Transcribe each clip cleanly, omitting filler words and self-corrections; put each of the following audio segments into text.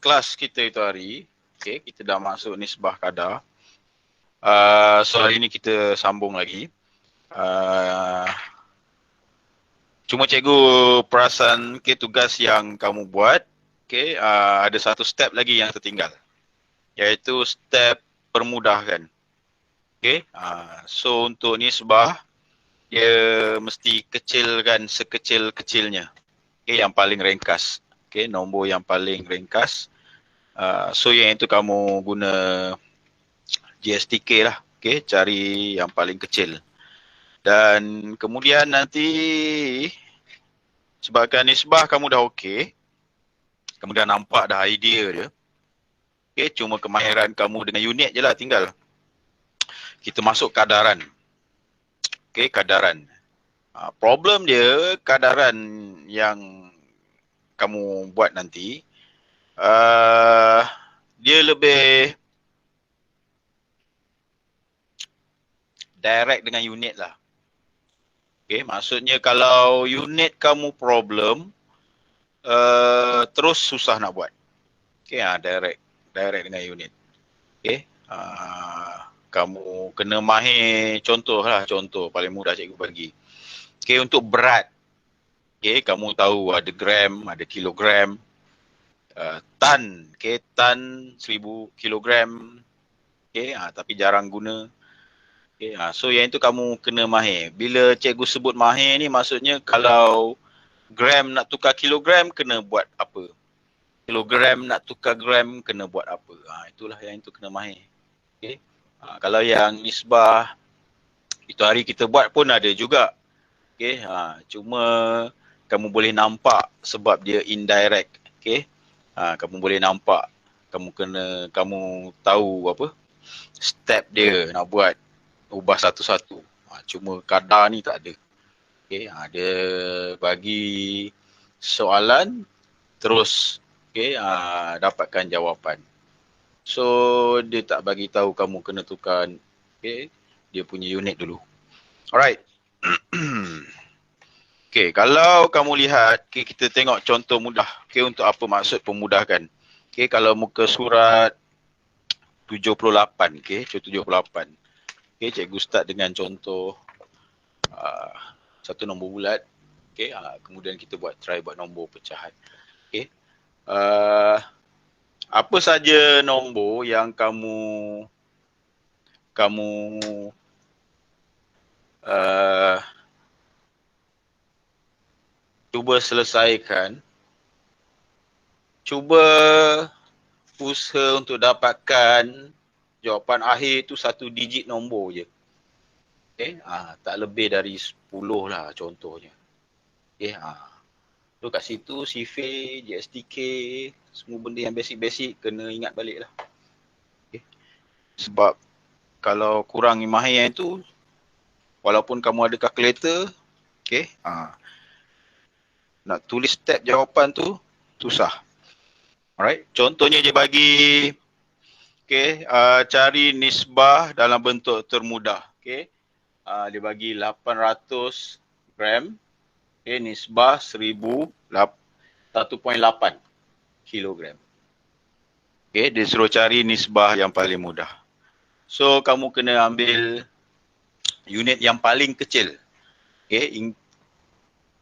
kelas kita itu hari, okay, kita dah masuk nisbah kadar. So hari ni kita sambung lagi. Cuma cikgu perasan tugas yang kamu buat, ada satu step lagi yang tertinggal, iaitu step permudahkan. So untuk nisbah, dia mesti kecilkan sekecil-kecilnya. Yang paling ringkas. Nombor yang paling ringkas. So yang itu kamu guna GSTK lah. Cari yang paling kecil. Dan kemudian nanti sebabkan nisbah kamu dah okey, kamu dah nampak dah idea dia. Cuma kemahiran kamu dengan unit je lah tinggal. Kita masuk kadaran. Kadaran. Problem dia, kadaran yang kamu buat nanti, dia lebih direct dengan unit lah. Maksudnya kalau unit kamu problem, terus susah nak buat. Direct dengan unit. Kamu kena mahir contoh paling mudah cikgu bagi. Untuk berat, kamu tahu ada gram, ada kilogram, tan, tan 1000 kilogram, tapi jarang guna. So yang itu kamu kena mahir. Bila cikgu sebut mahir ni maksudnya kalau gram nak tukar kilogram kena buat apa, kilogram nak tukar gram kena buat apa. Itulah yang itu kena mahir. Kalau yang nisbah itu hari kita buat pun ada juga. Cuma kamu boleh nampak sebab dia indirect. Kamu boleh nampak, kamu tahu apa step dia nak buat, ubah satu-satu. Cuma kadar ni tak ada. Dia bagi soalan terus dapatkan jawapan. So dia tak bagi tahu kamu kena tukar dia punya unit dulu. Alright. Kalau kamu lihat, kita tengok contoh mudah. Untuk apa maksud pemudahkan. Kalau muka surat 78, 78. Cikgu start dengan contoh satu nombor bulat. Kemudian kita try buat nombor pecahan. Apa saja nombor yang kamu cuba selesaikan, cuba usaha untuk dapatkan jawapan akhir tu satu digit nombor je. Tak lebih dari 10 lah contohnya. So kat situ sifir, GSTK, semua benda yang basic-basic kena ingat balik lah. Sebab kalau kurang mahir yang itu, walaupun kamu ada kalkulator, nak tulis step jawapan tu susah. Alright, contohnya dia bagi cari nisbah dalam bentuk termudah. Dia bagi 800 gram, nisbah 1.8 kilogram. Dia suruh cari nisbah yang paling mudah. So kamu kena ambil unit yang paling kecil.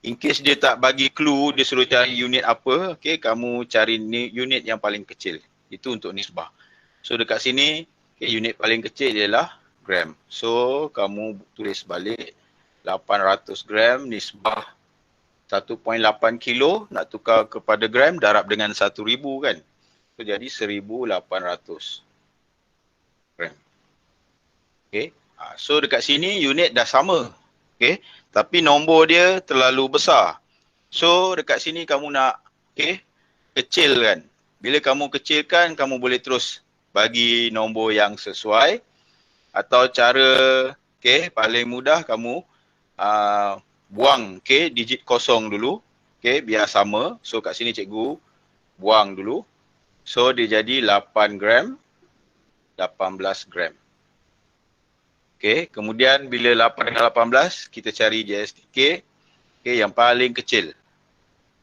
In case dia tak bagi clue, dia suruh cari unit apa, kamu cari unit yang paling kecil. Itu untuk nisbah. So dekat sini, unit paling kecil ialah gram. So kamu tulis balik 800 gram nisbah 1.8 kilo, nak tukar kepada gram, darab dengan 1,000 kan. So jadi 1,800 gram. So dekat sini unit dah sama. Tapi nombor dia terlalu besar. So dekat sini kamu nak kecilkan. Bila kamu kecilkan, kamu boleh terus bagi nombor yang sesuai. Atau cara paling mudah kamu buang digit kosong dulu. Biar sama. So kat sini cikgu buang dulu. So dia jadi 8 gram, 18 gram. Kemudian bila 8 dengan 18, kita cari GSTK yang paling kecil.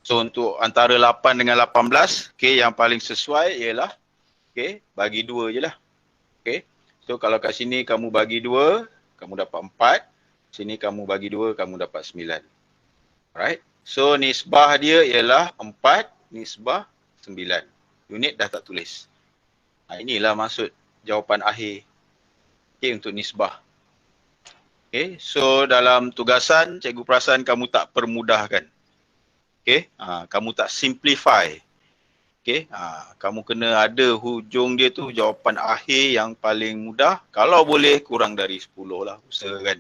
So untuk antara 8 dengan 18, okay, yang paling sesuai ialah okay, bagi 2 je lah. Okay. So kalau kat sini kamu bagi 2, kamu dapat 4. Sini kamu bagi 2, kamu dapat 9. Alright. So nisbah dia ialah 4 nisbah 9. Unit dah tak tulis. Inilah maksud jawapan akhir okay, untuk nisbah. Okay. So dalam tugasan, cikgu perasan kamu tak permudahkan. Okay. Kamu tak simplify. Okay. Kamu kena ada hujung dia tu jawapan akhir yang paling mudah. Kalau boleh kurang dari 10 lah usahakan.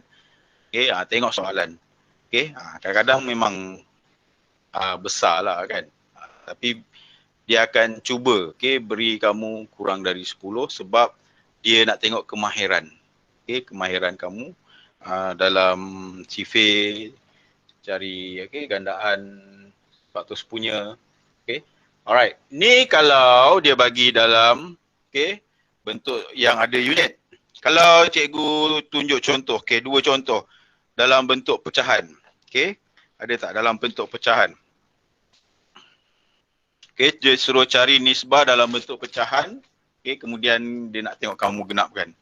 Okay. Tengok soalan. Okay. Kadang-kadang memang besar lah kan. Tapi dia akan cuba beri kamu kurang dari 10 sebab dia nak tengok kemahiran. Kemahiran kamu dalam sifir, cari gandaan faktor sepunya. Alright. Ni kalau dia bagi dalam bentuk yang ada unit. Kalau cikgu tunjuk contoh, dua contoh dalam bentuk pecahan. Ada tak dalam bentuk pecahan? Dia suruh cari nisbah dalam bentuk pecahan. Kemudian dia nak tengok kamu genapkan.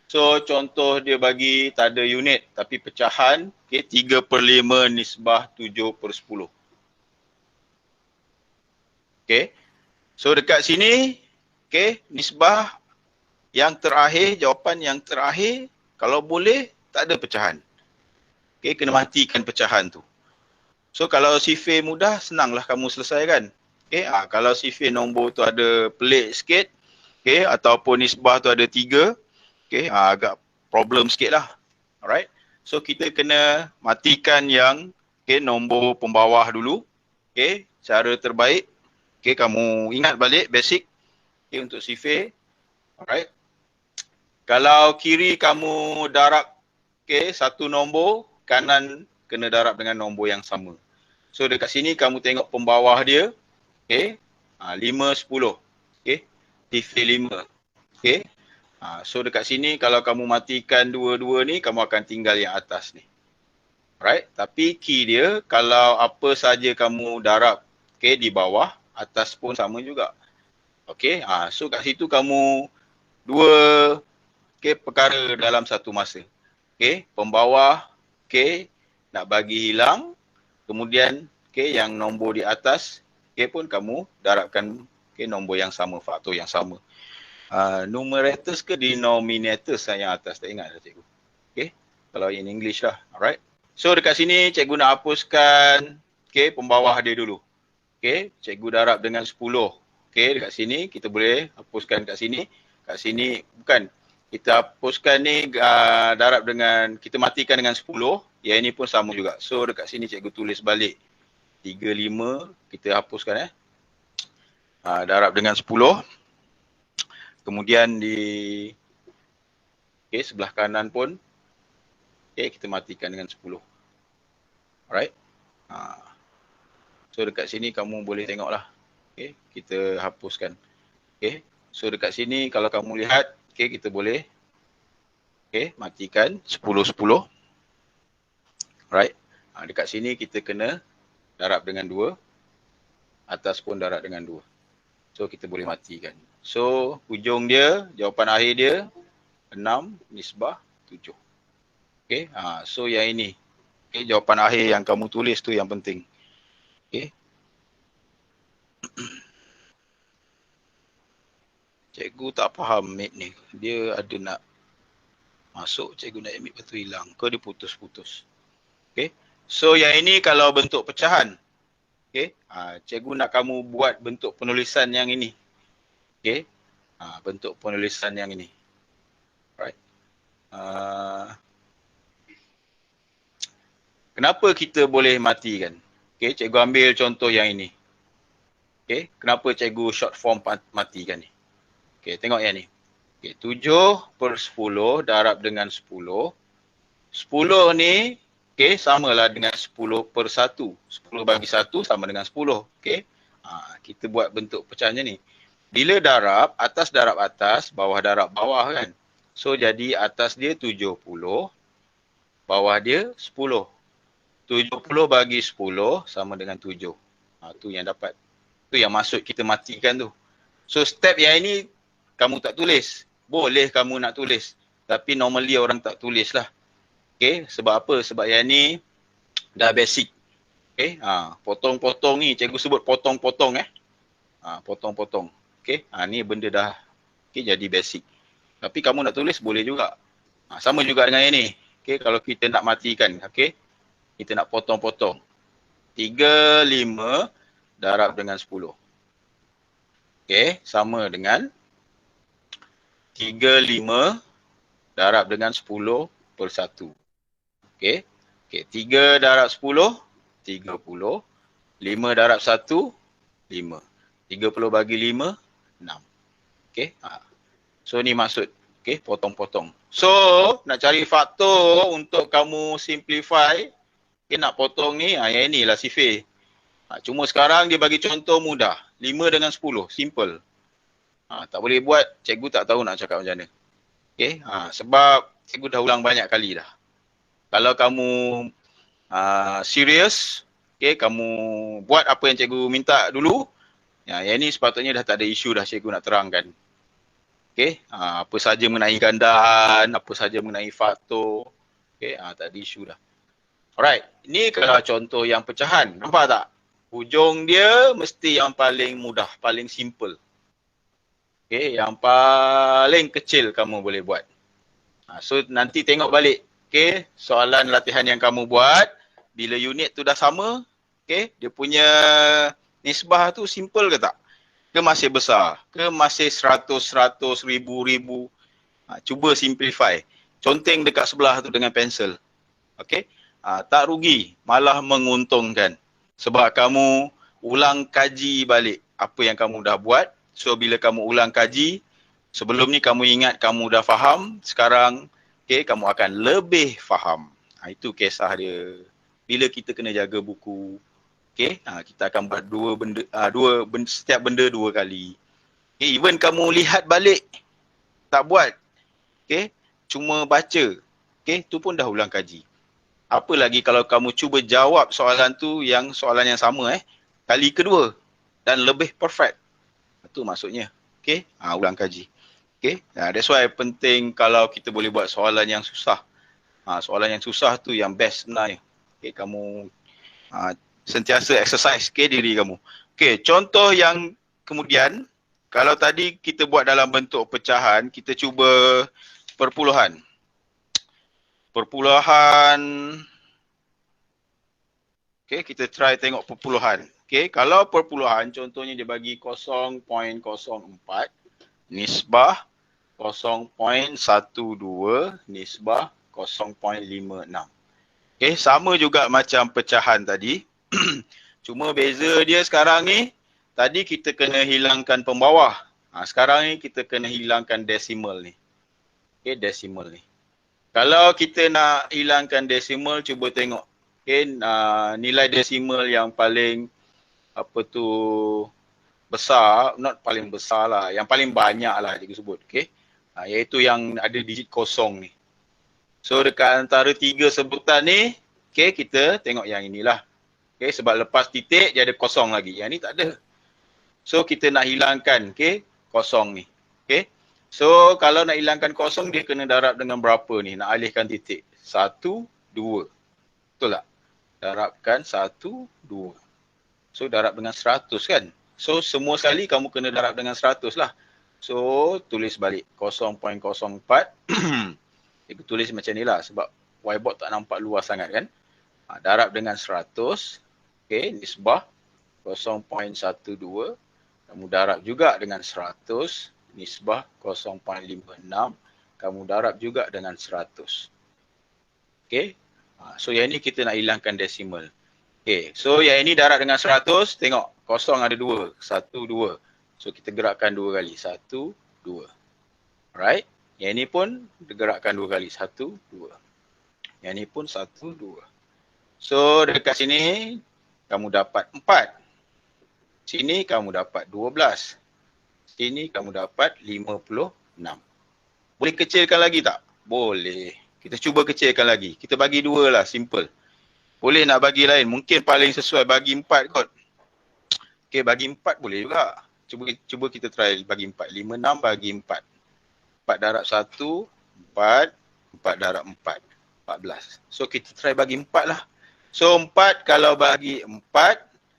So contoh dia bagi tak ada unit tapi pecahan 3/5 nisbah 7/10. So dekat sini nisbah yang terakhir, jawapan yang terakhir kalau boleh tak ada pecahan. Kena matikan pecahan tu. So kalau sifir mudah senanglah kamu selesaikan. Kalau sifir nombor tu ada pelik sikit ataupun nisbah tu ada 3, agak problem sikit lah. Alright. So kita kena matikan yang nombor pembawah dulu. Cara terbaik. Kamu ingat balik basic untuk sifir. Alright. Kalau kiri kamu darab satu nombor, kanan kena darab dengan nombor yang sama. So dekat sini kamu tengok pembawah dia. 5, 10. Sifir 5. So dekat sini kalau kamu matikan dua-dua ni, kamu akan tinggal yang atas ni. Alright. Tapi key dia, kalau apa saja kamu darab di bawah, atas pun sama juga. So kat situ kamu dua perkara dalam satu masa. Pembawah nak bagi hilang, kemudian yang nombor di atas pun kamu darabkan nombor yang sama, faktor yang sama. Numerators ke denominators yang atas, tak ingat dah cikgu. Kalau in English lah. Alright. So dekat sini cikgu nak hapuskan pembawah dia dulu. Cikgu darab dengan 10. Dekat sini kita boleh hapuskan kat sini. Kat sini bukan. Kita hapuskan ni darab dengan, kita matikan dengan 10. Yang ini pun sama juga. So dekat sini cikgu tulis balik 3, 5. Kita hapuskan darab dengan 10. Kemudian di sebelah kanan pun kita matikan dengan 10. Alright. So dekat sini kamu boleh tengoklah. Kita hapuskan. So dekat sini kalau kamu lihat kita boleh matikan 10, 10. Alright. Dekat sini kita kena darab dengan 2. Atas pun darab dengan 2. So kita boleh matikan. So hujung dia, jawapan akhir dia 6 nisbah 7. So yang ini jawapan akhir yang kamu tulis tu yang penting. Cikgu tak faham mate ni. Dia ada nak masuk, cikgu nak ambil lepas tu hilang. Kau dia putus-putus. So yang ini kalau bentuk pecahan. Cikgu nak kamu buat bentuk penulisan yang ini. Bentuk penulisan yang ini. Right. Kenapa kita boleh matikan? Cikgu ambil contoh yang ini. Kenapa cikgu short form matikan ni? Tengok yang ni. 7/10 darab dengan 10. 10 ni samalah dengan 10/1. 10 bagi 1 sama dengan 10. Kita buat bentuk pecahnya ni. Bila darab, atas darab atas, bawah darab bawah kan. So jadi atas dia 70, bawah dia 10. 70 bagi 10 sama dengan 7. Tu yang dapat. Tu yang maksud kita matikan tu. So step yang ini kamu tak tulis. Boleh kamu nak tulis. Tapi normally orang tak tulis lah. Okay, sebab apa? Sebab yang ni dah basic. Okay, potong-potong ni cikgu sebut potong-potong potong-potong. Okay, ni benda dah jadi basic. Tapi kamu nak tulis boleh juga. Sama juga dengan yang ni. Okay, kalau kita nak matikan, okay, kita nak potong-potong. 3, 5 darab dengan 10. Okay, sama dengan 3, 5 darab dengan 10 per 1. Okay, 3 darab 10, 30. 5 darab 1, 5. 30 bagi 5, 6. Okay, so ni maksud. Okay, potong-potong. So, nak cari faktor untuk kamu simplify. Okay, nak potong ni, yang inilah sifir. Cuma sekarang dia bagi contoh mudah. 5 dengan 10, simple. Tak boleh buat, cikgu tak tahu nak cakap macam mana. Okay, sebab cikgu dah ulang banyak kali dah. Kalau kamu serius, okay, kamu buat apa yang cikgu minta dulu, yang ni sepatutnya dah tak ada isu dah cikgu nak terangkan. Okay, apa saja mengenai gandaan, apa saja mengenai faktor, okay, tak ada isu dah. Alright, ni kalau contoh yang pecahan, nampak tak? Hujung dia mesti yang paling mudah, paling simple. Okay, yang paling kecil kamu boleh buat. So nanti tengok balik, okay, soalan latihan yang kamu buat, bila unit tu dah sama, okay, dia punya nisbah tu simple ke tak? Ke masih besar? Ke masih 100, 100, 1000? Cuba simplify. Conteng dekat sebelah tu dengan pensel. Okay? Tak rugi, malah menguntungkan. Sebab kamu ulang kaji balik apa yang kamu dah buat. So bila kamu ulang kaji, sebelum ni kamu ingat kamu dah faham, sekarang okay, kamu akan lebih faham. Itu kisah dia. Bila kita kena jaga buku, okay, kita akan buat setiap benda 2 kali. Okay, even kamu lihat balik, tak buat, okay, cuma baca, okay, tu pun dah ulang kaji. Apa lagi kalau kamu cuba jawab soalan tu soalan yang sama kali kedua dan lebih perfect. Itu maksudnya. Okay, ulang kaji. Okay, that's why penting kalau kita boleh buat soalan yang susah. Soalan yang susah tu yang best sebenarnya. Okay, kamu sentiasa exercise diri kamu. Okay, contoh yang kemudian, kalau tadi kita buat dalam bentuk pecahan, kita cuba perpuluhan. Okay, kita try tengok perpuluhan. Okay, kalau perpuluhan contohnya dia bagi 0.04, nisbah 0.12, nisbah 0.56. Okay, sama juga macam pecahan tadi. Cuma beza dia sekarang ni, tadi kita kena hilangkan pembawah. Sekarang ni kita kena hilangkan desimal ni. Okay, desimal ni. Kalau kita nak hilangkan desimal, cuba tengok. Okay, nilai desimal yang paling besar, not paling besar lah, yang paling banyak lah cikgu sebut. Okay, iaitu yang ada digit kosong ni. So dekat antara 3 sebutan ni, okay, kita tengok yang inilah. Okay, sebab lepas titik dia ada kosong lagi. Yang ni tak ada. So kita nak hilangkan, okay, kosong ni. Okay. So kalau nak hilangkan kosong, dia kena darab dengan berapa ni? Nak alihkan titik. 1, 2. Betul tak? Darabkan 1, 2. So darab dengan 100 kan? So semua sekali kamu kena darab dengan 100 lah. So tulis balik 0.04. Kita tulis macam ni lah sebab whiteboard tak nampak luas sangat kan? Darab dengan 100. Okay, nisbah 0.12. Kamu darab juga dengan 100. Nisbah 0.56. Kamu darab juga dengan 100. Okay. So yang ni kita nak hilangkan desimal. Okay. So yang ini darab dengan 100. Tengok. Kosong ada 2. 1, 2. So kita gerakkan 2 kali. 1, 2. Alright. Yang ini pun digerakkan 2 kali. 1, 2. Yang ini pun 1, 2. So dekat sini kamu dapat 4. Sini kamu dapat 12. Sini kamu dapat 56. Boleh kecilkan lagi tak? Boleh. Kita cuba kecilkan lagi. Kita bagi 2 lah, simple. Boleh nak bagi lain. Mungkin paling sesuai bagi 4 kot. Okay, bagi 4 boleh juga. Cuba kita try bagi 4. 5, 6 bagi 4. 4 darab 1, 4. 4 darab 4, 14. So kita try bagi 4 lah. So 4 kalau bagi 4,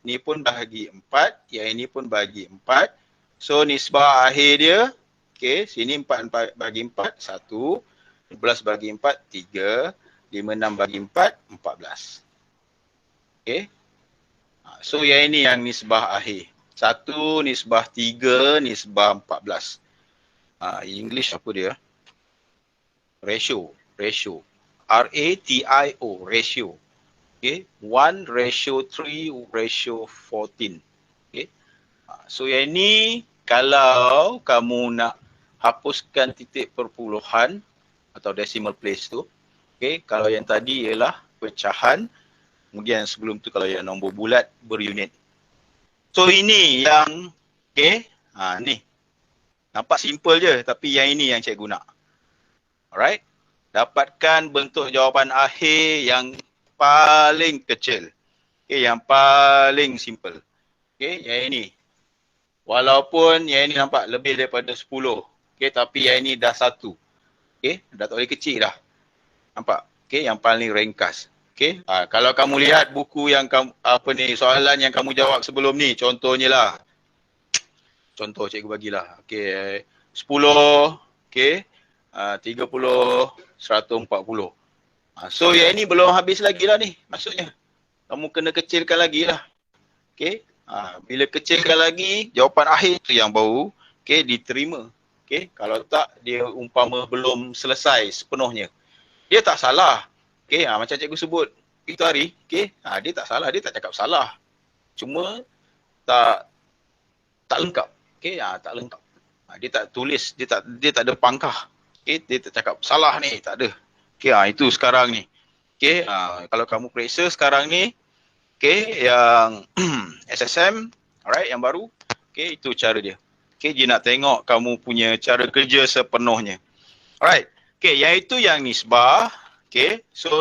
ni pun bagi 4, yang ini pun bagi 4. So nisbah akhir dia, okay, sini 4 bagi 4, 1. 11 bagi 4, 3. 5, 6 bagi 4, 14. Okay. So yang ini yang nisbah akhir. 1, nisbah 3, nisbah 14. English apa dia? Ratio. R-A-T-I-O. Ratio. Okay. 1:3:14. Okay. So yang ini kalau kamu nak hapuskan titik perpuluhan atau decimal place tu, okay, kalau yang tadi ialah pecahan, kemudian sebelum tu kalau yang nombor bulat berunit. So ini yang, okay, ni. Nampak simple je, tapi yang ini yang cikgu nak. Alright. Dapatkan bentuk jawapan akhir yang paling kecil. Okay, yang paling simple. Okay, yang ini. Walaupun yang ini nampak lebih daripada 10. Okay, tapi yang ini dah 1. Okay, dah tak boleh kecil dah. Nampak? Okay, yang paling ringkas. Okay, kalau kamu lihat buku yang kamu, soalan yang kamu jawab sebelum ni, contohnya lah. Contoh cikgu bagilah. Okay, 10, okay, 30, 140. So yang ini belum habis lagi lah ni maksudnya. Kamu kena kecilkan lagi lah. Okay. Bila kecilkan lagi, jawapan akhir tu yang baru, okay, diterima. Okay. Kalau tak, dia umpama belum selesai sepenuhnya. Dia tak salah. Okay. Macam cikgu sebut itu hari. Okay. Dia tak salah. Dia tak cakap salah. Cuma tak lengkap. Okay. Tak lengkap. Dia tak tulis. Dia tak ada pangkah. Okay. Dia tak cakap salah ni. Tak ada. Okay. Itu sekarang ni. Okay. Kalau kamu periksa sekarang ni, okay, yang SSM, alright, yang baru, okay, itu cara dia. Okay, dia nak tengok kamu punya cara kerja sepenuhnya. Alright, okay, yang itu yang nisbah, okay, so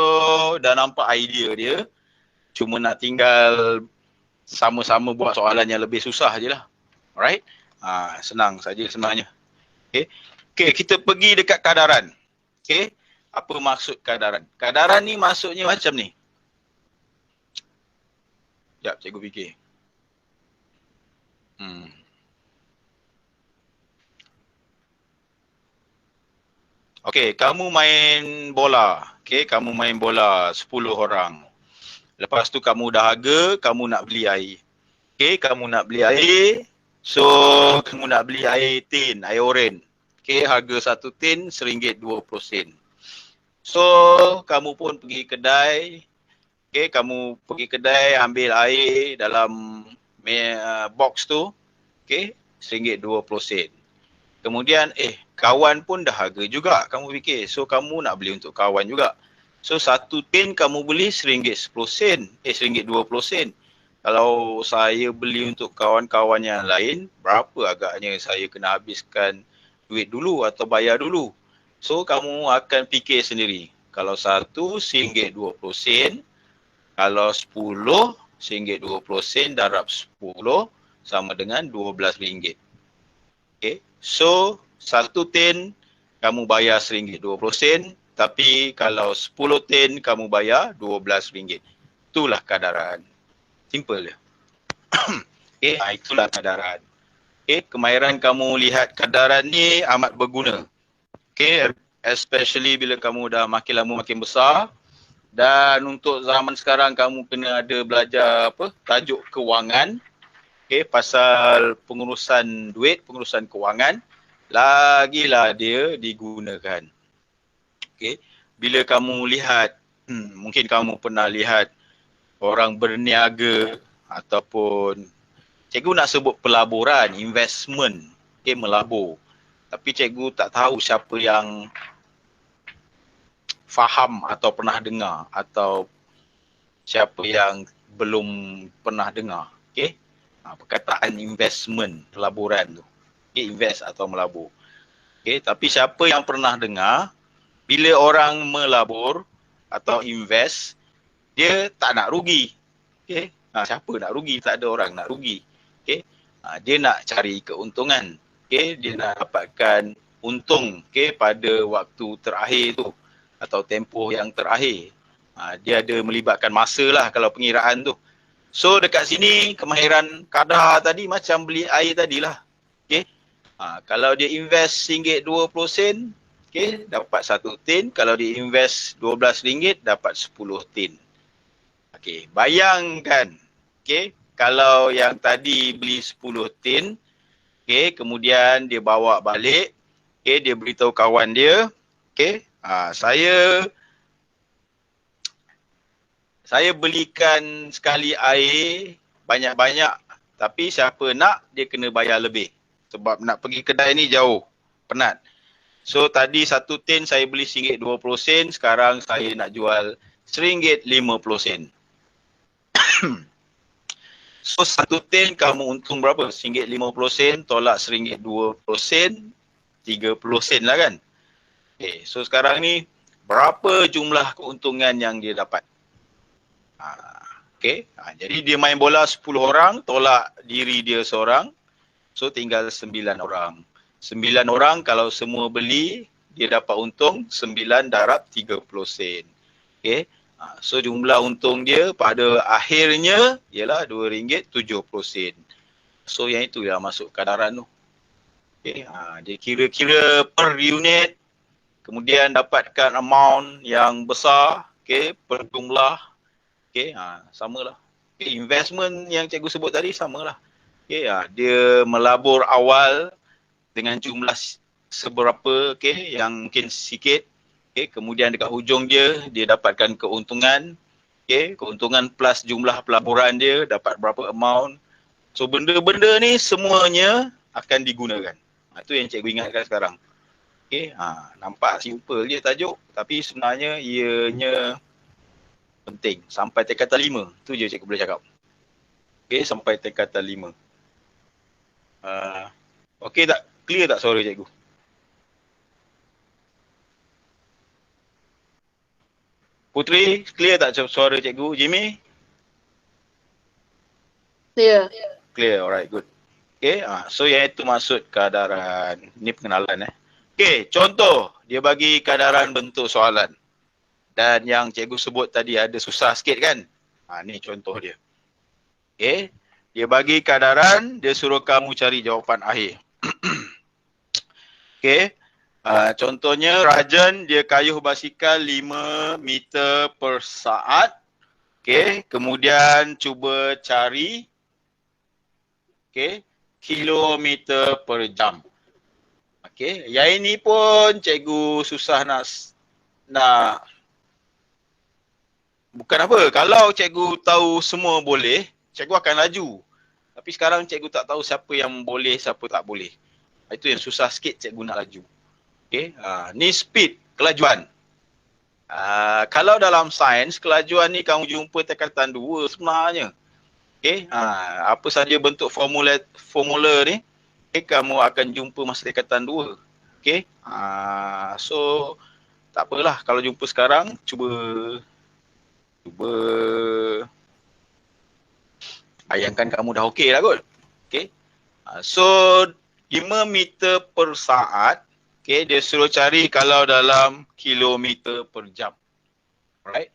dah nampak idea dia, cuma nak tinggal sama-sama buat soalan yang lebih susah je lah. Alright, senang saja sebenarnya. Okay, okay, kita pergi dekat kadaran. Okay, apa maksud kadaran? Kadaran ni maksudnya macam ni. Sekejap, cikgu fikir. Okey, kamu main bola. Okey, kamu main bola 10 orang. Lepas tu kamu dahaga, kamu nak beli air. Okey, kamu nak beli air. So, kamu nak beli air tin, air oren. Okey, harga 1 tin RM1.20. So, kamu pun pergi kedai. Okey, kamu pergi kedai ambil air dalam box tu. Okey, RM1.20. Kemudian kawan pun dah harga juga kamu fikir. So kamu nak beli untuk kawan juga. So 1 tin kamu beli RM1.10. RM1.20. Kalau saya beli untuk kawan-kawan yang lain, berapa agaknya saya kena habiskan duit dulu atau bayar dulu. So kamu akan fikir sendiri. Kalau 1 RM1.20, kalau 10 RM1.20 darab 10 sama dengan RM12. Okay. So, 1 tin kamu bayar RM1.20, tapi kalau 10 tin kamu bayar RM12. Itulah kadaran. Simple je. Okay, itulah kadaran. Okay, kemahiran kamu lihat kadaran ni amat berguna. Okay, especially bila kamu dah makin lama makin besar. Dan untuk zaman sekarang kamu kena ada belajar tajuk kewangan. Okay, pasal pengurusan duit, pengurusan kewangan, lagilah dia digunakan. Okay, bila kamu lihat, mungkin kamu pernah lihat orang berniaga ataupun cikgu nak sebut pelaburan, investment, okay, melabur. Tapi cikgu tak tahu siapa yang faham atau pernah dengar atau siapa yang belum pernah dengar. Okay. Perkataan investment, pelaburan tu. Okay, invest atau melabur. Okay, tapi siapa yang pernah dengar, bila orang melabur atau invest, dia tak nak rugi. Okay, siapa nak rugi? Tak ada orang nak rugi. Dia nak cari keuntungan. Okay, dia nak dapatkan untung, okay, pada waktu terakhir tu atau tempoh yang terakhir. Dia ada melibatkan masa lah kalau pengiraan tu. So dekat sini kemahiran kadar tadi macam beli air tadilah. Okay. Kalau dia invest RM20, okay, dapat 1 tin. Kalau dia invest RM12, dapat 10 tin. Okay, bayangkan, okay, kalau yang tadi beli 10 tin, okay, kemudian dia bawa balik, okay, dia beritahu kawan dia, okay, saya belikan sekali air banyak-banyak, tapi siapa nak dia kena bayar lebih. Sebab nak pergi kedai ni jauh, penat. So tadi 1 tin saya beli RM20, sekarang saya nak jual RM1.50. So 1 tin kamu untung berapa? RM1.50 tolak RM1.20, 30 sen lah kan. Okay, so sekarang ni berapa jumlah keuntungan yang dia dapat? Okay, jadi dia main bola 10 orang, tolak diri dia seorang. So tinggal 9 orang. 9 orang kalau semua beli, dia dapat untung 9 darab 30 sen. Okay, so jumlah untung dia pada akhirnya ialah RM2.70. So yang itu yang masuk kadaran tu. Okay, dia kira-kira per unit, kemudian dapatkan amount yang besar, okay, per jumlah. Okay, samalah. Okay, investment yang cikgu sebut tadi samalah. Okay, dia melabur awal dengan jumlah seberapa, okay, yang mungkin sikit. Okay, kemudian dekat hujung dia dapatkan keuntungan. Okay, keuntungan plus jumlah pelaburan dia dapat berapa amount. So benda-benda ni semuanya akan digunakan. Itu yang cikgu ingatkan sekarang. Okay, nampak simple je tajuk, tapi sebenarnya ianya penting. Sampai tingkatan 5. Tu je cikgu boleh cakap. Okay, sampai tingkatan 5. Okay tak? Clear tak suara cikgu? Putri, clear tak suara cikgu? Jimmy? Clear. Clear, alright, good. Okay, so yang itu maksud kadaran. Ini pengenalan. Okay, contoh. Dia bagi kadaran bentuk soalan. Dan yang cikgu sebut tadi ada susah sikit kan? Ni contoh dia. Okay, dia bagi kadaran, dia suruh kamu cari jawapan akhir. Okay, contohnya Rajan dia kayuh basikal 5 meter per saat. Okay, kemudian cuba cari, okay, kilometer per jam. Okay, yang ini pun cikgu susah nak bukan apa, kalau cikgu tahu semua boleh, cikgu akan laju. Tapi sekarang cikgu tak tahu siapa yang boleh, siapa tak boleh. Itu yang susah sikit cikgu nak laju. Okay, ni speed, kelajuan. Kalau dalam sains, kelajuan ni kamu jumpa tingkatan 2 sebenarnya. Okay, apa saja bentuk formula ni, okay, kamu akan jumpa masa tingkatan 2. Okay, so tak apalah kalau jumpa sekarang, cuba bayangkan kamu dah okey lah kot. Okay, so 5 meter per saat, okay, dia suruh cari kalau dalam kilometer per jam. Alright.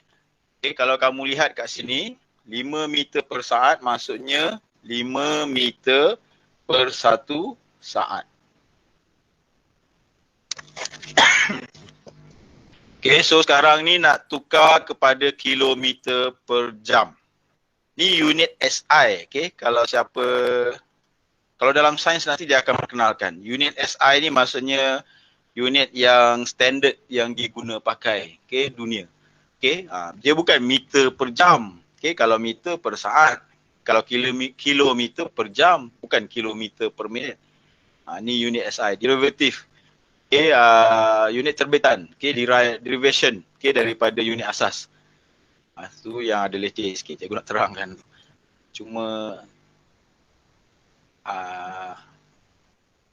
Okay, kalau kamu lihat kat sini, 5 meter per saat maksudnya 5 meter per 1 saat. Okay, so sekarang ni nak tukar kepada kilometer per jam. Ni unit SI, okay. Kalau dalam sains nanti dia akan perkenalkan. Unit SI ni maksudnya unit yang standard yang diguna pakai, okay, dunia. Okay, dia bukan meter per jam. Okay, kalau meter per saat. Kalau kilometer per jam, bukan kilometer per minit. Ni unit SI, derivatif. Okay, unit terbitan. Okay, derivation, okay, daripada unit asas. Itu yang ada leceh sikit, cikgu nak terangkan. Cuma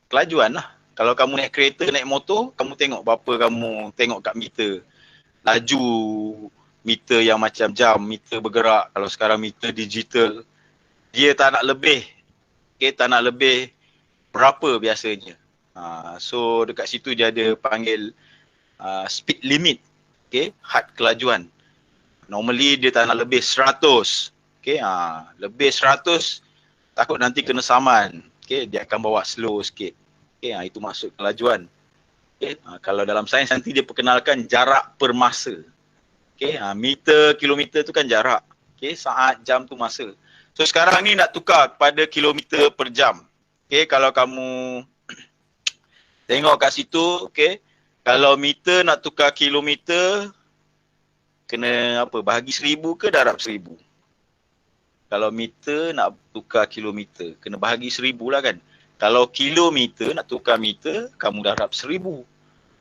kelajuan lah. Kalau kamu naik kereta, naik motor, kamu tengok berapa kamu tengok kat meter. Laju meter yang macam jam, meter bergerak. Kalau sekarang meter digital, dia tak nak lebih Okay, tak nak lebih berapa biasanya. So dekat situ dia ada panggil speed limit. Okay, had kelajuan. Normally dia tak nak lebih 100. Okay, lebih 100 takut nanti kena saman. Okay, dia akan bawa slow sikit. Okay, itu maksud kelajuan. Okay, kalau dalam sains nanti dia perkenalkan jarak per masa. Okay, meter, kilometer tu kan jarak. Okay, saat, jam tu masa. So sekarang ni nak tukar pada kilometer per jam. Okay, kalau kamu tengok kat situ, okay, kalau meter nak tukar kilometer, kena apa, bahagi 1000 ke darab 1000? Kalau meter nak tukar kilometer, kena bahagi 1000 lah kan. Kalau kilometer nak tukar meter, kamu darab 1000.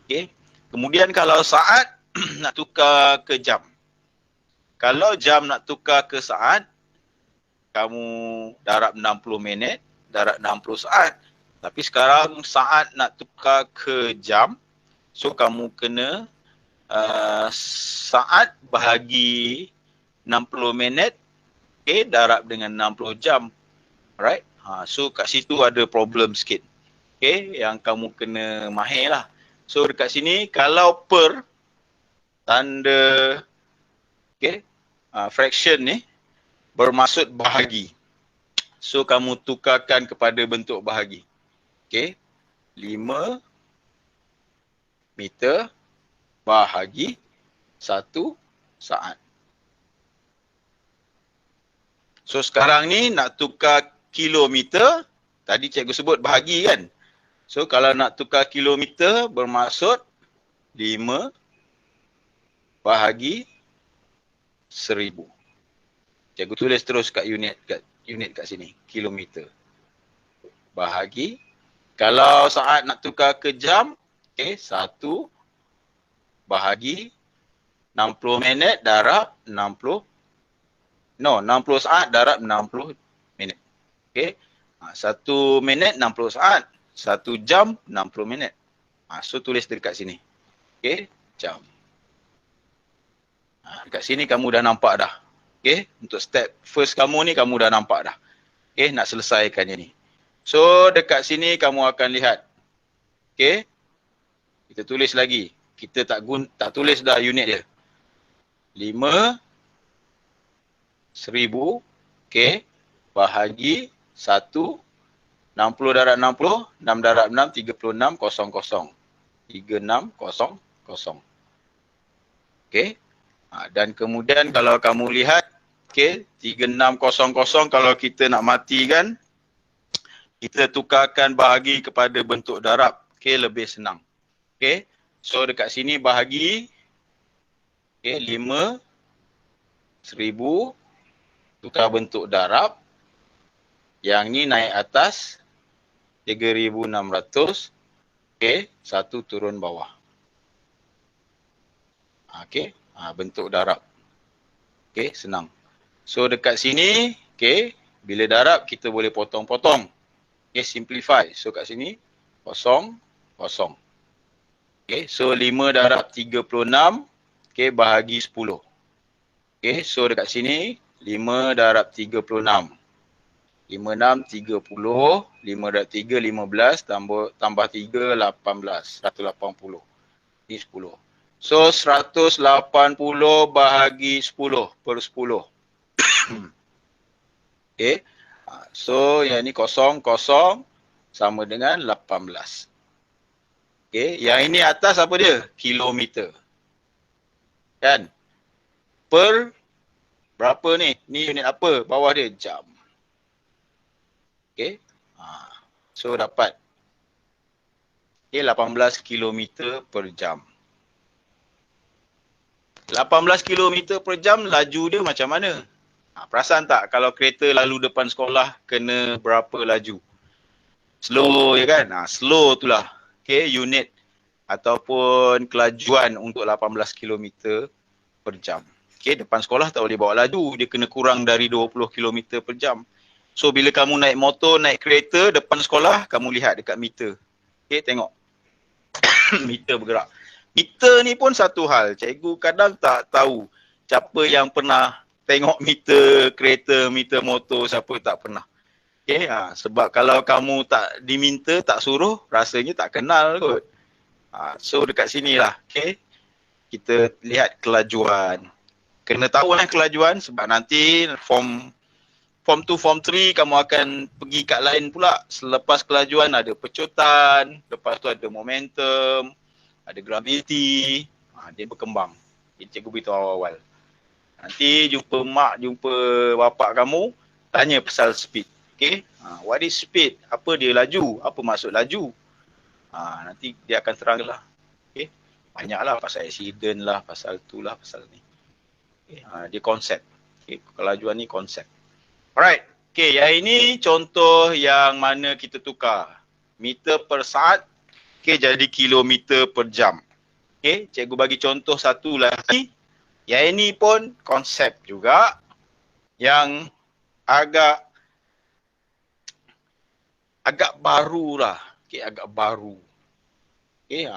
Okay. Kemudian kalau saat nak tukar ke jam. Kalau jam nak tukar ke saat, kamu darab 60 minit, darab 60 saat. Tapi sekarang saat nak tukar ke jam, so kamu kena saat bahagi 60 minit, okay, darab dengan 60 jam. Alright? So kat situ ada problem sikit. Okay, yang kamu kena mahir lah. So dekat sini, kalau per tanda okay, fraction ni bermaksud bahagi. So kamu tukarkan kepada bentuk bahagi. Okay, 5 meter bahagi 1 saat. So sekarang ni nak tukar kilometer, tadi cikgu sebut bahagi kan. So kalau nak tukar kilometer bermaksud 5 bahagi 1000. Cikgu tulis terus kat unit kat sini, kilometer. Bahagi. Kalau saat nak tukar ke jam, okay, 1 bahagi 60 minit darab 60 saat darab 60 minit. Okay. 1 minit 60 saat. 1 jam 60 minit. So tulis dekat sini. Okay, jam. Dekat sini kamu dah nampak dah. Okay, untuk step first kamu ni kamu dah nampak dah. Okay, nak selesaikan yang ni. So dekat sini kamu akan lihat. Okay, kita tulis lagi. Kita tak tulis dah unit dia. 5 1000, okay, bahagi 1, 60 darab 60, 6 darab 6, 36, 00. 3600. Okay. Dan kemudian kalau kamu lihat, okay, 3600 kalau kita nak matikan, kita tukarkan bahagi kepada bentuk darab. Okay, lebih senang. Okay. So dekat sini bahagi, okay, 5 1000 tukar bentuk darab. Yang ni naik atas 3600. Okay, 1 turun bawah. Okay, bentuk darab. Okay, senang. So dekat sini, okay, bila darab kita boleh potong-potong. Okay, simplify. So kat sini, 0, 0. Okay, so 5 darab 36, okay, bahagi 10. Okay, so dekat sini, 5 darab 36. 5, 6, 30. 5 darab 3, 15. Tambah 3, 18. 180. Ini 10. So 180 bahagi 10 per 10. Okay. So yang ni 0, 0 sama dengan 18. Okay. Yang ini atas apa dia? Kilometer. Kan? Per berapa ni? Ni unit apa? Bawah dia jam. Okay. So dapat. Okay, 18 km per jam. 18 km per jam laju dia macam mana? Perasan tak kalau kereta lalu depan sekolah kena berapa laju? Slow je kan? Slow tu lah. Okay, unit ataupun kelajuan untuk 18 km per jam. Okay, depan sekolah tak boleh bawa laju. Dia kena kurang dari 20 km per jam. So bila kamu naik motor, naik kereta depan sekolah, kamu lihat dekat meter. Okay, tengok. Meter bergerak. Meter ni pun satu hal. Cikgu kadang tak tahu siapa yang pernah tengok meter kereta, meter motor, siapa tak pernah. Okay, sebab kalau kamu tak diminta, tak suruh, rasanya tak kenal kot. So dekat sini lah, okay, kita lihat kelajuan. Kena tahu kelajuan sebab nanti Form 2, Form 3 kamu akan pergi kat lain pula. Selepas kelajuan ada pecutan, lepas tu ada momentum, ada gravity, dia berkembang. Jadi cikgu beritahu awal-awal. Nanti jumpa mak, jumpa bapak kamu, tanya pasal speed. Okay? What is speed? Apa dia laju? Apa maksud laju? Nanti dia akan teranglah. Okay? Banyaklah pasal accident lah, pasal tu lah, pasal ni. Okay? Dia konsep. Okay? Kelajuan ni konsep. Alright. Okay, yang ini contoh yang mana kita tukar. Meter per saat, okay, jadi kilometer per jam. Okay, cikgu bagi contoh satu lagi. Yang ini pun konsep juga yang agak baru lah. Okay, agak baru. Okay,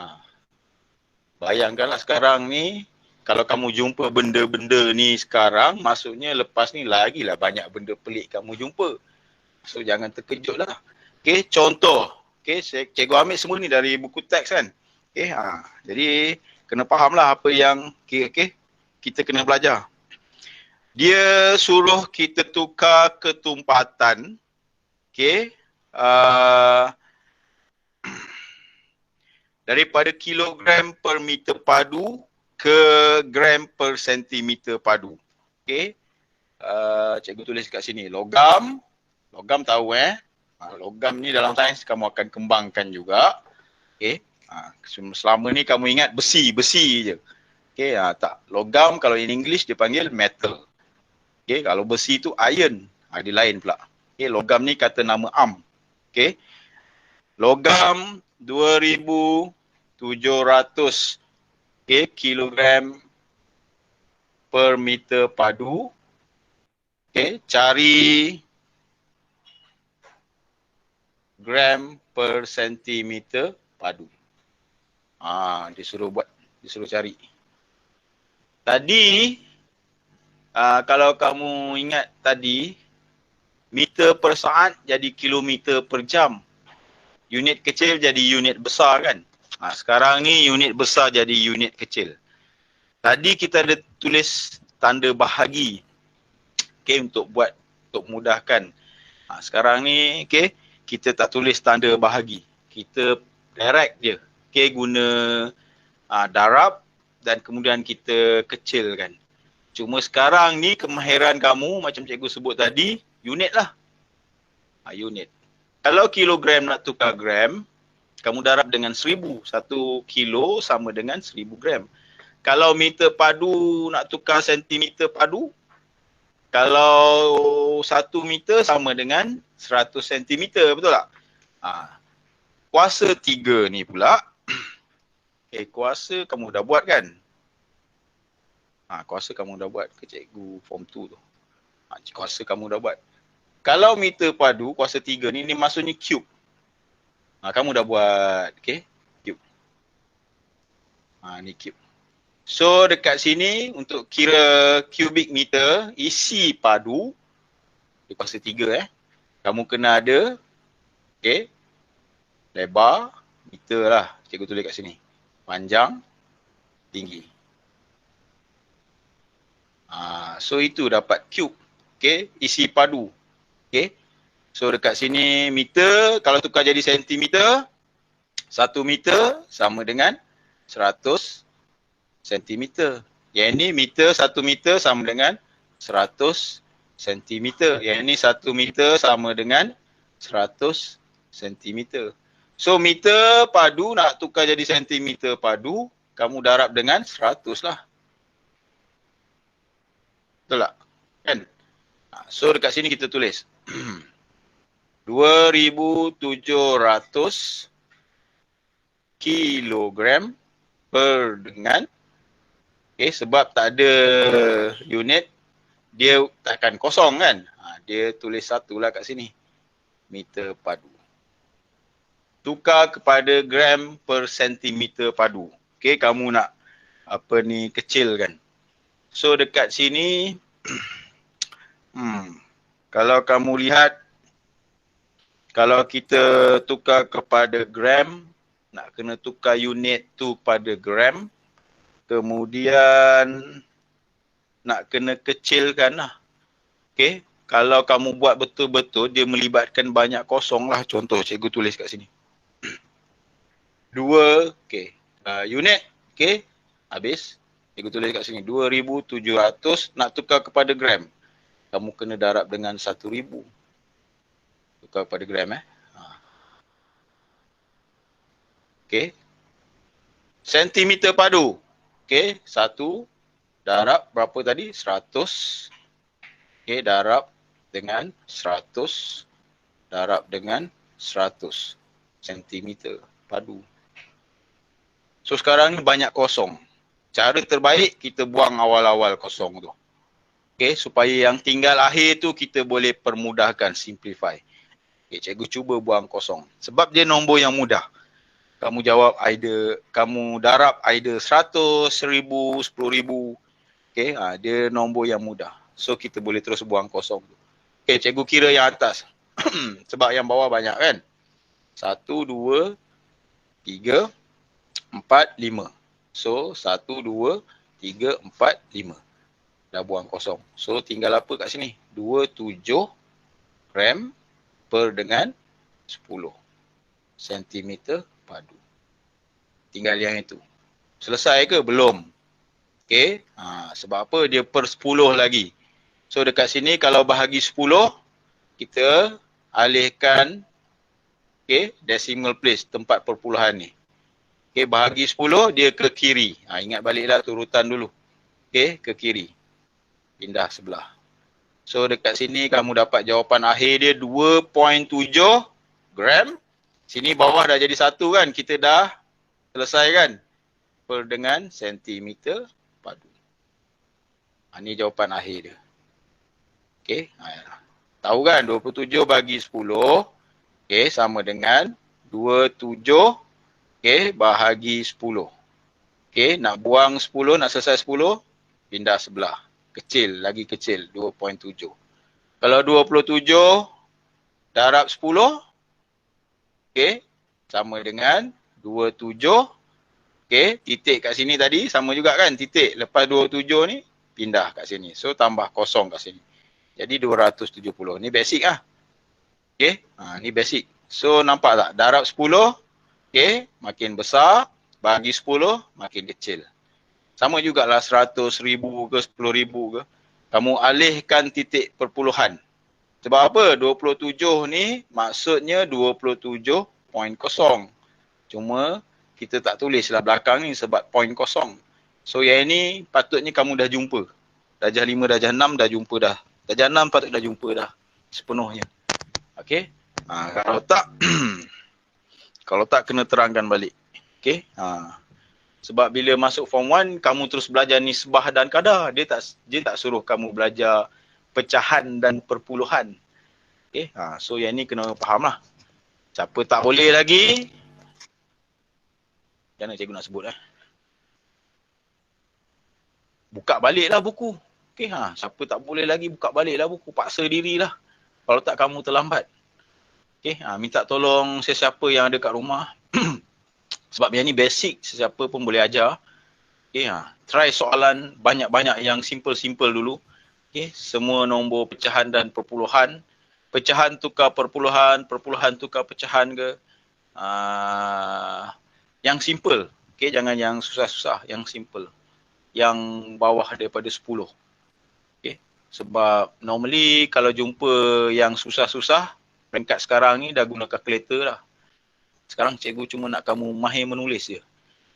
bayangkanlah sekarang ni, kalau kamu jumpa benda-benda ni sekarang, maksudnya lepas ni lagilah banyak benda pelik kamu jumpa. So jangan terkejut lah. Okay, contoh. Okay, cikgu ambil semua ni dari buku teks kan. Okay, jadi kena faham lah apa yang kita kena belajar. Dia suruh kita tukar ketumpatan. Okay, daripada kilogram per meter padu ke gram per sentimeter padu. Okay, cikgu tulis kat sini. Logam tahu logam ni dalam sains kamu akan kembangkan juga. Okay, selama ni kamu ingat besi je. Okay, tak. Logam kalau in English dia panggil metal. Okay, kalau besi tu iron. Dia lain pula. Okay, logam ni kata nama am. Okay, logam 2,700 kilogram per meter padu. Okay, cari gram per sentimeter padu. Dia suruh cari. Tadi, kalau kamu ingat tadi, meter per saat jadi kilometer per jam. Unit kecil jadi unit besar kan? Sekarang ni unit besar jadi unit kecil. Tadi kita ada tulis tanda bahagi. Okay, untuk mudahkan. Sekarang ni, okay, kita tak tulis tanda bahagi. Kita direct je. Okay, guna darab dan kemudian kita kecilkan. Cuma sekarang ni kemahiran kamu macam cikgu sebut tadi, unit lah. Unit. Kalau kilogram nak tukar gram, kamu darab dengan 1,000. 1 kilo sama dengan 1,000 gram. Kalau meter padu nak tukar sentimeter padu, kalau 1 meter sama dengan 100 sentimeter, betul tak? Kuasa 3 ni pula, kuasa kamu dah buat kan? Kuasa kamu dah buat ke cikgu form 2 tu? Kuasa kamu dah buat. Kalau meter padu, kuasa 3 ni maksudnya cube. Kamu dah buat, okay? Cube. Ni cube. So dekat sini untuk kira cubic meter, isi padu, kuasa 3 kamu kena ada, okay, lebar, meter lah, cikgu tulis kat sini. Panjang, tinggi. So itu dapat cube, okay, isi padu. Okay, so dekat sini meter, kalau tukar jadi sentimeter, 1 meter sama dengan 100 sentimeter. Yang ini meter, 1 meter sama dengan 100 sentimeter. Yang ini 1 meter sama dengan 100 sentimeter. So meter padu nak tukar jadi sentimeter padu, kamu darab dengan 100 lah. Betul tak? Kan? So dekat sini kita tulis 2,700 kilogram per dengan, okay, sebab tak ada unit, dia takkan kosong kan? Dia tulis 1 lah kat sini. Meter padu. Tukar kepada gram per sentimeter padu. Okay, kamu nak apa ni kecilkan. So dekat sini, kalau kamu lihat Kalau kita tukar kepada gram, nak kena tukar unit tu kepada gram. Kemudian nak kena kecilkan lah. Okay. Kalau kamu buat betul-betul, dia melibatkan banyak kosong lah. Contoh, cikgu tulis kat sini. 2, okay. Unit, okay. Habis. Cikgu tulis kat sini. 2,700 nak tukar kepada gram. Kamu kena darab dengan 1,000. Tukar kepada gram Okay. Sentimeter padu. Okay. 1 darab berapa tadi? 100. Okay. Darab dengan 100. Darab dengan 100. Sentimeter padu. So sekarang ni banyak kosong. Cara terbaik kita buang awal-awal kosong tu. Okay. Supaya yang tinggal akhir tu kita boleh permudahkan, simplify. Okay. Cikgu cuba buang kosong. Sebab dia nombor yang mudah. Kamu jawab either, kamu darab either 100, 1,000, 10,000. Okay, dia nombor yang mudah. So kita boleh terus buang kosong. Okay, cikgu kira yang atas. Sebab yang bawah banyak kan. 1, 2, 3, 4, 5. So 1, 2, 3, 4, 5. Dah buang kosong. So tinggal apa kat sini? 27 gram per dengan 10 sentimeter padu. Tinggal yang itu. Selesai ke? Belum. Okay. Sebab apa? Dia per 10 lagi. So dekat sini kalau bahagi 10, kita alihkan decimal place, tempat perpuluhan ni. Okay, bahagi 10, dia ke kiri. Ingat baliklah turutan dulu. Okay, ke kiri. Pindah sebelah. So dekat sini kamu dapat jawapan akhir dia 2.7 gram. Sini bawah dah jadi 1 kan. Kita dah selesai kan. Per dengan sentimeter padu. Ini jawapan akhir dia. Okay. Tahu kan 27 bagi 10. Okay. Sama dengan 27 bahagi 10. Okay. Nak buang 10, nak selesai 10. Pindah sebelah. Kecil, lagi kecil. 2.7. Kalau 27 darab 10. Okay, sama dengan 27. Okay, titik kat sini tadi sama juga kan, titik. Lepas 27 ni, pindah kat sini. So, tambah kosong kat sini. Jadi 270. Ni basic lah. Okay, ni basic. So, nampak tak? Darab 10. Okay, makin besar. Bagi 10, makin kecil. Sama jugalah 100, 1,000 ke 10,000 ke. Kamu alihkan titik perpuluhan. Sebab apa? 27 ni maksudnya 27.0. Cuma kita tak tulislah belakang ni sebab point kosong. So yang ni patutnya kamu dah jumpa. Darjah 5, darjah 6 dah jumpa dah. Darjah 6 patut dah jumpa dah sepenuhnya. Okey? Kalau tak kalau tak kena terangkan balik. Okey? Sebab bila masuk form 1 kamu terus belajar nisbah dan kadar. Dia tak suruh kamu belajar pecahan dan perpuluhan. Okay. So yang ni kena faham lah. Siapa tak boleh lagi, macam mana cikgu nak sebut buka baliklah buku. Okay, siapa tak boleh lagi, buka baliklah buku. Paksa dirilah. Kalau tak kamu terlambat. Okay, minta tolong sesiapa yang ada kat rumah. Sebab yang ni basic, sesiapa pun boleh ajar. Okay, try soalan banyak-banyak yang simple-simple dulu. Okay, semua nombor pecahan dan perpuluhan. Pecahan tukar perpuluhan, perpuluhan tukar pecahan ke. Yang simple. Okay, jangan yang susah-susah, yang simple. Yang bawah daripada 10. Okay, sebab normally kalau jumpa yang susah-susah, peringkat sekarang ni dah guna kalkulator lah. Sekarang cikgu cuma nak kamu mahir menulis je.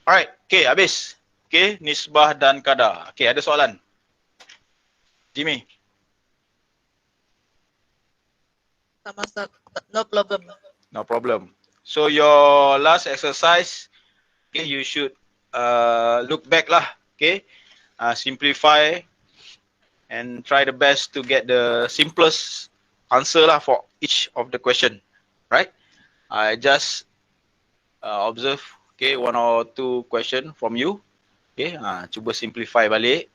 Alright, okay, habis. Okay, nisbah dan kadar. Okay, ada soalan? Jimmy? No problem. No problem. So your last exercise, okay, you should look back lah, okay, simplify and try the best to get the simplest answer lah for each of the question, right? I just observe, okay, 1 or 2 question from you, okay, cuba simplify balik.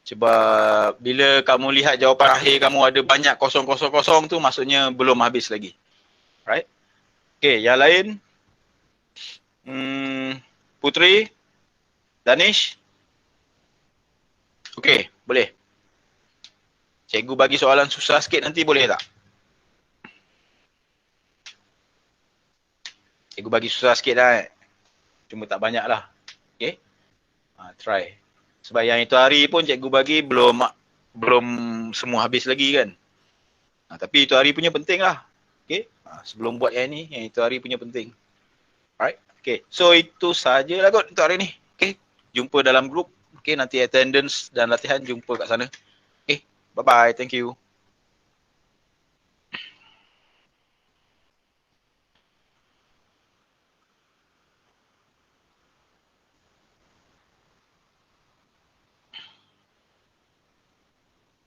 Sebab bila kamu lihat jawapan akhir kamu ada banyak kosong-kosong tu, maksudnya belum habis lagi. Right? Okay, yang lain. Putri, Danish. Okay, boleh. Cikgu bagi soalan susah sikit nanti boleh tak? Cikgu bagi susah sikit dah. Cuma tak banyak lah. Okay. Try. Sebab yang itu hari pun cikgu bagi belum semua habis lagi kan. Tapi itu hari punya penting lah. Okay. Sebelum buat yang ni, yang itu hari punya penting. Alright. Okay. So itu sajalah kot untuk hari ni. Okay. Jumpa dalam grup. Okay. Nanti attendance dan latihan jumpa kat sana. Okay. Bye-bye. Thank you.